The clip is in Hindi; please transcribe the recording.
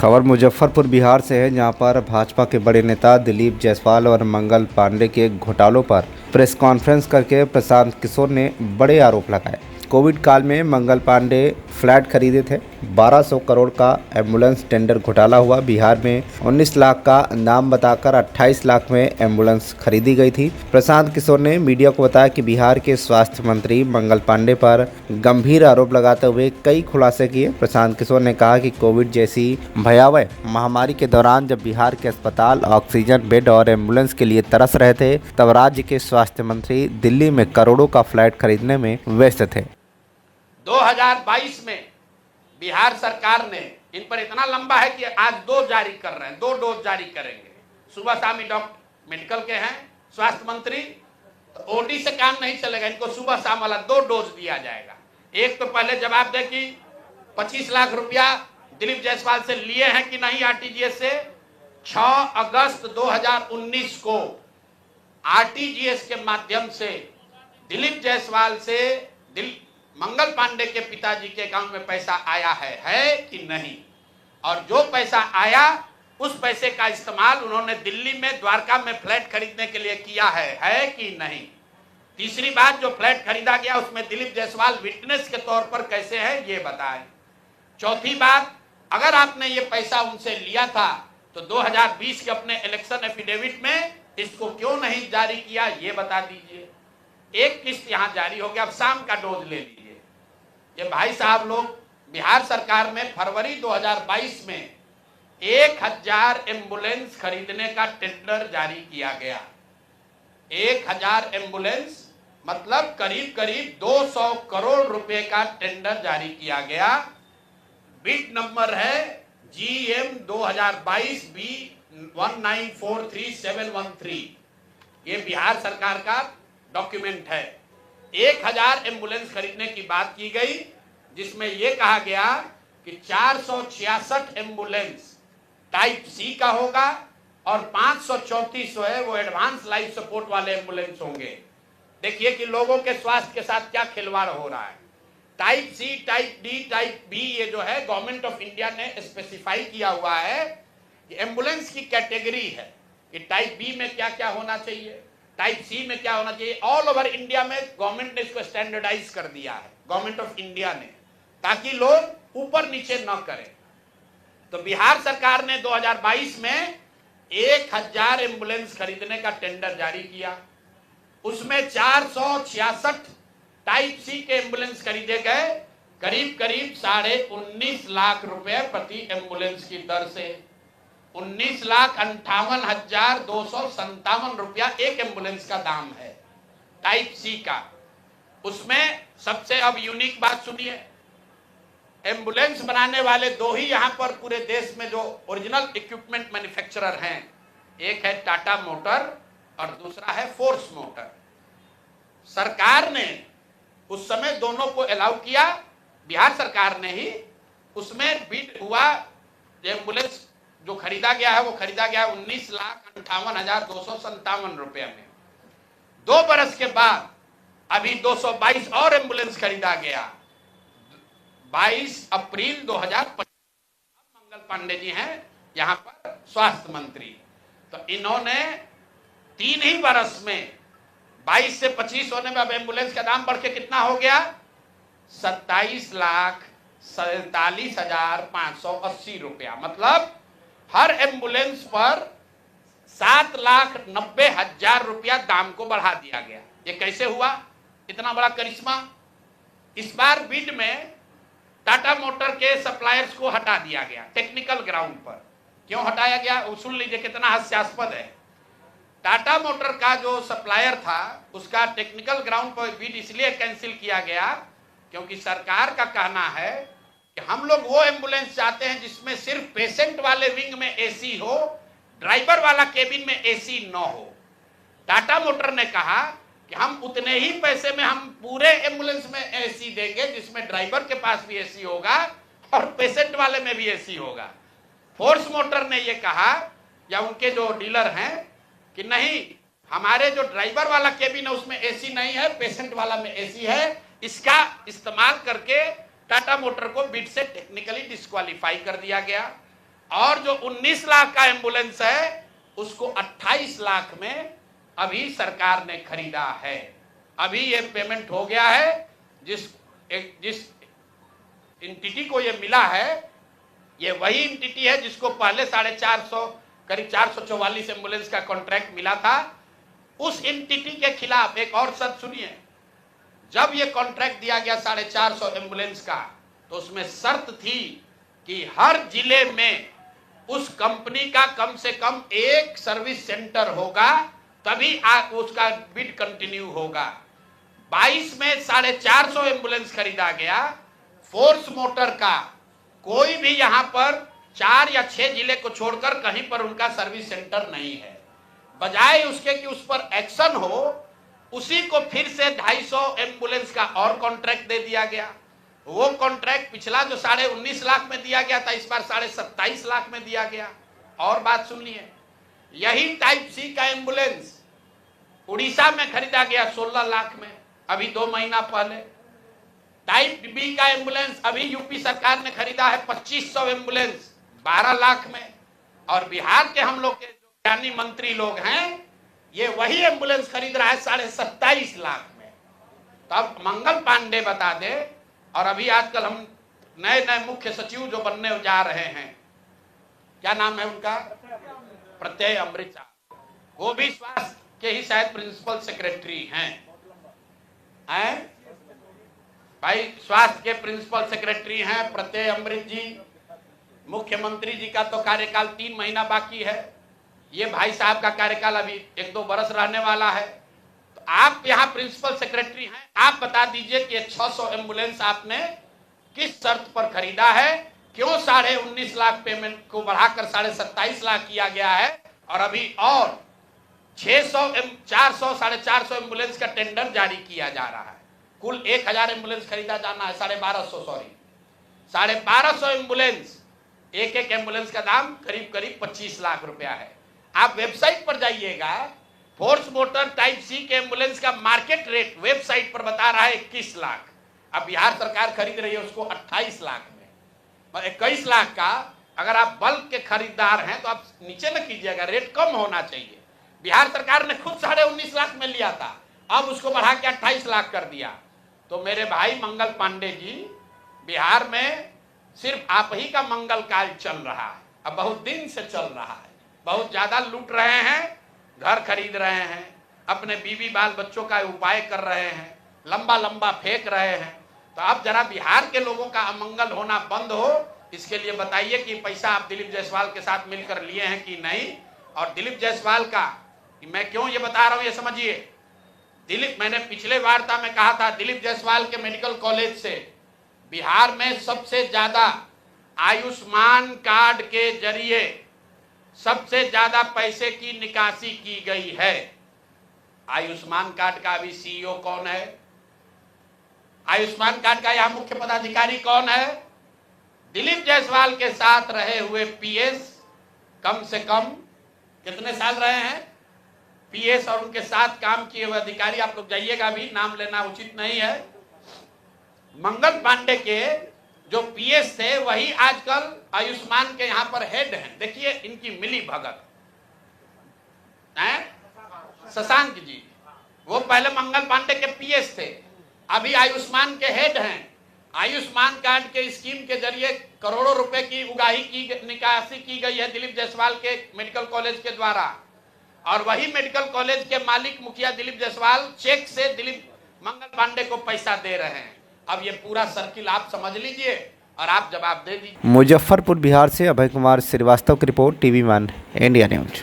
खबर मुजफ्फरपुर बिहार से है, जहां पर भाजपा के बड़े नेता दिलीप जायसवाल और मंगल पांडे के घोटालों पर प्रेस कॉन्फ्रेंस करके प्रशांत किशोर ने बड़े आरोप लगाए। कोविड काल में मंगल पांडे फ्लैट खरीदे थे। 1200 करोड़ का एम्बुलेंस टेंडर घोटाला हुआ। बिहार में 19 लाख का नाम बताकर 28 लाख में एम्बुलेंस खरीदी गई थी। प्रशांत किशोर ने मीडिया को बताया कि बिहार के स्वास्थ्य मंत्री मंगल पांडे पर गंभीर आरोप लगाते हुए कई खुलासे किए। प्रशांत किशोर ने कहा कि कोविड जैसी भयावह महामारी के दौरान जब बिहार के अस्पताल ऑक्सीजन बेड और एम्बुलेंस के लिए तरस रहे थे, तब राज्य के स्वास्थ्य मंत्री दिल्ली में करोड़ों का फ्लैट खरीदने में व्यस्त थे। 2022 में बिहार सरकार ने इन पर इतना लंबा है कि आज 2 जारी कर रहे हैं, 2 डोज जारी करेंगे। सुबह शाम डॉक्टर मेडिकल के हैं स्वास्थ्य मंत्री, तो ओडी से काम नहीं चलेगा, इनको सुबह शाम वाला 2 डोज दिया जाएगा। एक तो पहले जवाब दे कि 25 लाख रुपया दिलीप जायसवाल से लिए हैं कि नहीं आरटीजीएस से। 6 अगस्त 2019 को आरटीजीएस के माध्यम से दिलीप जायसवाल से मंगल पांडे के पिताजी के अकाउंट में पैसा आया है कि नहीं, और जो पैसा आया उस पैसे का इस्तेमाल उन्होंने दिल्ली में द्वारका में फ्लैट खरीदने के लिए किया है कि नहीं। तीसरी बात, जो फ्लैट खरीदा गया उसमें दिलीप जायसवाल विटनेस के तौर पर कैसे है ये बताएं। चौथी बात, अगर आपने ये पैसा उनसे लिया था तो 2020 के अपने इलेक्शन एफिडेविट में इसको क्यों नहीं जारी किया ये बता दीजिए। एक किस्त यहां जारी हो गया, अब शाम का डोज ले लीजिए। ये भाई साहब लोग, बिहार सरकार में फरवरी 2022 में 1000 एम्बुलेंस खरीदने का टेंडर जारी किया गया। 1000 एम्बुलेंस मतलब करीब करीब 200 करोड़ रुपए का टेंडर जारी किया गया। बिड नंबर है GM 2022 B 1943713। ये बिहार सरकार का डॉक्यूमेंट है। 1000 एम्बुलेंस खरीदने की बात की गई, जिसमें यह कहा गया कि 466 एम्बुलेंस टाइप सी का होगा और 534 है वो एडवांस लाइफ सपोर्ट वाले एम्बुलेंस होंगे। देखिए कि लोगों के स्वास्थ्य के साथ क्या खिलवाड़ हो रहा है। Type C, type D, type B, ये जो है गवर्नमेंट ऑफ इंडिया ने स्पेसिफाई किया हुआ है कि एम्बुलेंस की कैटेगरी है कि टाइप बी में क्या क्या होना चाहिए, टाइप सी में क्या होना चाहिए। ऑल ओवर इंडिया में गवर्नमेंट ने इसको स्टैंडर्डाइज कर दिया है, गवर्नमेंट ऑफ इंडिया ने, ताकि लोग ऊपर नीचे न करें। तो बिहार सरकार ने 2022 में 1000 एम्बुलेंस खरीदने का टेंडर जारी किया। उसमें 466 टाइप सी के एम्बुलेंस खरीदे गए, करीब करीब 19.5 लाख रुपए प्रति एम्बुलेंस की दर से। 19,58,257 रुपया एक एम्बुलेंस का दाम है टाइप सी का। उसमें सबसे अब यूनिक बात सुनिए, एम्बुलेंस बनाने वाले 2 ही यहां पर पूरे देश में जो ओरिजिनल इक्विपमेंट मैन्युफैक्चरर हैं, एक है टाटा मोटर और दूसरा है फोर्स मोटर। सरकार ने उस समय दोनों को अलाउ किया, बिहार सरकार ने ही। उसमें बिड हुआ, एम्बुलेंस जो खरीदा गया है वो खरीदा गया 19,58,257 रुपये में। 2 बरस के बाद अभी 222 और एम्बुलेंस खरीदा गया। 22 अप्रैल 2025 मंगल पांडे जी हैं यहां पर स्वास्थ्य मंत्री। तो इन्होंने 3 ही बरस में 22 से 25 होने में अब एम्बुलेंस का दाम बढ़ के कितना हो गया, 27,47,580 रुपया। मतलब हर एम्बुलेंस पर 7,90,000 रुपया दाम को बढ़ा दिया गया। ये कैसे हुआ, इतना बड़ा करिश्मा। इस बार बिड में टाटा मोटर के सप्लायर्स को हटा दिया गया टेक्निकल ग्राउंड पर। क्यों हटाया गया सुन लीजिए, कितना हास्यास्पद है। टाटा मोटर का जो सप्लायर था उसका टेक्निकल ग्राउंड पर बिड इसलिए कैंसिल किया गया क्योंकि सरकार का कहना है कि हम लोग वो एम्बुलेंस चाहते हैं जिसमें सिर्फ पेशेंट वाले विंग में एसी हो, ड्राइवर वाला केबिन में एसी न हो। टाटा मोटर ने कहा कि हम उतने ही पैसे में हम पूरे एम्बुलेंस में एसी देंगे जिसमें ड्राइवर के पास भी एसी होगा और पेशेंट वाले में भी एसी होगा। फोर्स मोटर ने ये कहा, या उनके जो डीलर हैं, कि नहीं, हमारे जो ड्राइवर वाला केबिन है उसमें एसी नहीं है, पेशेंट वाला में एसी है। इसका इस्तेमाल करके टाटा मोटर को बिड से टेक्निकली डिस्क्वालीफाई कर दिया गया। और जो 19 लाख का एम्बुलेंस है उसको 28 लाख में अभी सरकार ने खरीदा है। अभी ये पेमेंट हो गया है। जिस एंटिटी को ये मिला है, ये वही एंटिटी है जिसको पहले 450 करीब 444 एम्बुलेंस का कॉन्ट्रैक्ट मिला था। उस एंटिटी के खिलाफ एक और शर्त सुनिए, जब ये कॉन्ट्रैक्ट दिया गया 450 एम्बुलेंस का, तो उसमें शर्त थी कि हर जिले में उस कंपनी का कम से कम एक सर्विस सेंटर होगा, तभी उसका बिड कंटिन्यू होगा। 22 में 450 एम्बुलेंस खरीदा गया। फोर्स मोटर का कोई भी यहां पर 4 या 6 जिले को छोड़कर कहीं पर उनका सर्विस सेंटर नहीं है। बजाय उसके कि उस पर एक्शन हो, उसी को फिर से 250 एम्बुलेंस का और कॉन्ट्रैक्ट दे दिया गया। वो कॉन्ट्रैक्ट पिछला जो 19.5 लाख में दिया गया था, इस बार 27.5 लाख में दिया गया। और बात सुनिए, यही टाइप सी का एम्बुलेंस उड़ीसा में खरीदा गया 16 लाख में, अभी 2 महीना पहले। टाइप बी का एम्बुलेंस अभी यूपी सरकार ने खरीदा है 2500 एम्बुलेंस 12 लाख में। और बिहार के हम लोग के जो ज्ञानी मंत्री लोग हैं, ये वही एम्बुलेंस खरीद रहा है 27.5 लाख में। तो अब मंगल पांडे बता दे। और अभी आजकल हम नए मुख्य सचिव जो बनने जा रहे हैं, क्या नाम है उनका, प्रत्यय अमृत साहब, वो भी स्वास्थ्य के ही शायद प्रिंसिपल सेक्रेटरी हैं भाई, स्वास्थ्य के प्रिंसिपल सेक्रेटरी हैं प्रत्यय अमृत जी। मुख्यमंत्री जी का तो कार्यकाल 3 महीना बाकी है। ये भाई साहब का कार्यकाल अभी 1-2 बरस रहने वाला है। तो आप यहाँ प्रिंसिपल सेक्रेटरी हैं, आप बता दीजिए कि 600 एम्बुलेंस आपने किस शर्त पर खरीदा है, क्यों 19.5 लाख पेमेंट को बढ़ाकर 27.5 लाख किया गया है, और अभी और 400 450 एम्बुलेंस का टेंडर जारी किया जा रहा है। कुल 1000 एम्बुलेंस खरीदा जाना है, 1250 एम्बुलेंस, एक एम्बुलेंस का दाम करीब 25 लाख रुपया है। आप वेबसाइट पर जाइएगा, फोर्स मोटर टाइप सी के एम्बुलेंस का मार्केट रेट वेबसाइट पर बता रहा है 21 लाख। अब बिहार सरकार खरीद रही है उसको 28 लाख में। 21 लाख का अगर आप बल्क के खरीदार हैं तो आप नीचे न कीजिएगा, रेट कम होना चाहिए। बिहार सरकार ने खुद 19.5 लाख में लिया था, अब उसको बढ़ा के 28 लाख कर दिया। तो मेरे भाई मंगल पांडे जी, बिहार में सिर्फ आप ही का मंगल काल चल रहा है, अब बहुत दिन से चल रहा है। बहुत ज्यादा लूट रहे हैं, घर खरीद रहे हैं, अपने बीवी बाल बच्चों का उपाय कर रहे हैं, लंबा फेंक रहे हैं। तो अब जरा बिहार के लोगों का अमंगल होना बंद हो, इसके लिए बताइए कि पैसा आप दिलीप जायसवाल के साथ मिलकर लिए हैं कि नहीं। और दिलीप जायसवाल का मैं क्यों ये बता रहा हूं ये समझिए। दिलीप, मैंने पिछले वार्ता में कहा था, दिलीप जायसवाल के मेडिकल कॉलेज से बिहार में सबसे ज्यादा आयुष्मान कार्ड के जरिए सबसे ज्यादा पैसे की निकासी की गई है। आयुष्मान कार्ड का अभी सीईओ कौन है, आयुष्मान कार्ड का यहां मुख्य पदाधिकारी कौन है? दिलीप जायसवाल के साथ रहे हुए पीएस, कम से कम कितने साल रहे हैं पीएस, और उनके साथ काम किए हुए अधिकारी, आप लोग जाइएगा, अभी नाम लेना उचित नहीं है। मंगल पांडे के जो पीएस थे वही आजकल आयुष्मान के यहां पर हेड हैं। देखिए इनकी मिली भगत है। शशांक जी, वो पहले मंगल पांडे के पीएस थे, अभी आयुष्मान के हेड हैं। आयुष्मान कार्ड के स्कीम के जरिए करोड़ों रुपए की उगाही की निकासी की गई है दिलीप जायसवाल के मेडिकल कॉलेज के द्वारा, और वही मेडिकल कॉलेज के मालिक मुखिया दिलीप जायसवाल चेक से दिलीप मंगल पांडे को पैसा दे रहे हैं। अब ये पूरा सर्किल आप समझ लीजिए और आप जवाब दे दीजिए। मुजफ्फरपुर बिहार से अभय कुमार श्रीवास्तव की रिपोर्ट, TV1 इंडिया न्यूज।